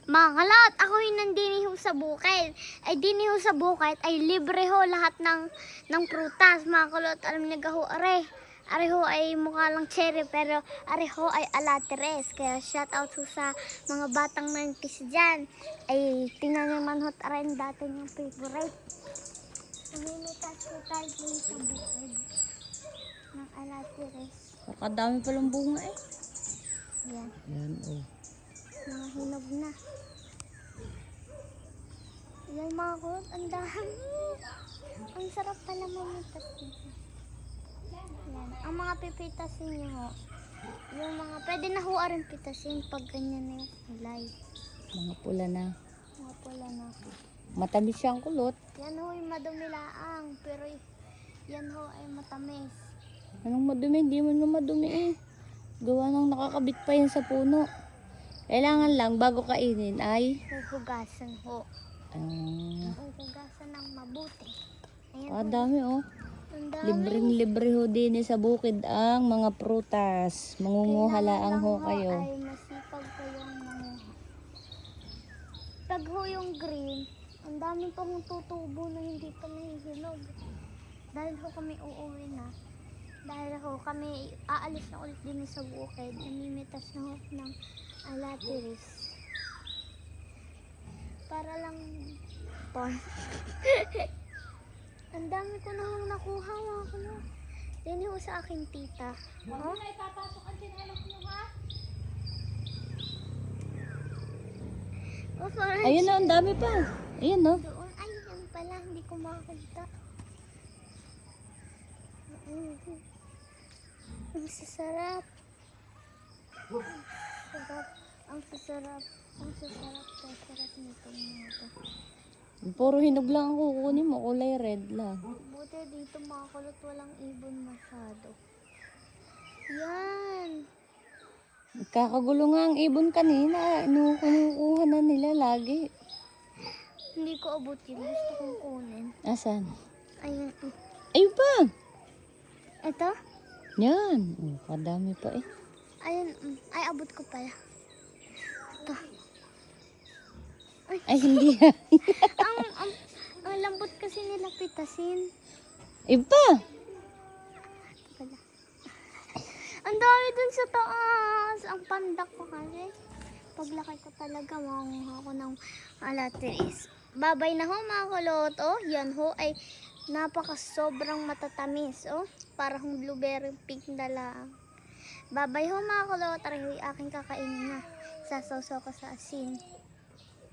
Mga kalot, ako yung nandiniho sa bukid. Ay diniho sa bukid ay libre ho lahat ng prutas. Mga kalot, alam niyo ho, are ho ay mukha lang cherry pero are ho ay alateres. Kaya shout out ho sa mga batang 90s dyan. Ay tingnan naman ho rin dati yung favorite. Namimitas ko tayo dun sa bukid ng alateres. Kadami palang bunga eh. Yan, Yan oh. mga hinog na. Yan mga kulot, ang dami. Ang sarap pala mamitas dito. Yan, ang mga pipitasin nyo ho. Yung mga, pwede na ho rin pitasin pag ganyan na yung kulay. Mga pula na. Mga pula na. Matamis siyang kulot. Yan ho yung madumi laang, pero yan ho ay matamis. Anong madumi? Hindi mo na madumi eh. Gawa nang nakakabit pa yan sa puno. Kailangan lang bago kainin ay Huhugasan ho. Huhugasan ng mabuti. Ayan ho. dami oh. Ang dami. Libreng-libre ho din sa bukid ang mga prutas. Mangunguha lang ho kayo. Ay masipag kayong manguha. Pag ho yung green, ang dami pa hong tutubo na hindi pa nahihinog. Dahil ho kami uuwi na. Dahil ho kami aalis na ulit din sa bukid. Namimitas na ho ng alateris. Para lang po. Ang dami ko na hong nakuha mga kulo. Din ho sa aking tita. Oh? Oh, parang Ayun na, ang dami pa. Ayun no. doon. Ay, yan pala. Hindi ko makakita. Ang sasarap. Sarap. Ang sasarap. Ang sasarap. Sasarap nito mga to. Puro hinog lang ang kukunin mo. Kulay red lang. Buti dito mga kulot walang ibon masyado. Yan. Kakagulo nga ang ibon kanina. Kinukuha na nila lagi. Hindi ko abot yun. Gusto kong kunin. Asan? Ayun. Ayun pa. Ito? Yan. Kadami pa eh. Ayun. Ay, abot ko pala. Ito. Ay, hindi. ang lambot kasi nila pitasin. Ayun pa. Pala. Ang dami dun sa taas. Ang pandak ko kasi. Paglaki ko talaga, makunguha ko ng alateris. Babay na ho mga kulot. Oh, yan ho ay sobrang matatamis. Oh, parang blueberry pink na lang. Babay ho mga kulot. Aray ho aking kakainin na. Sasaw ko sa asin.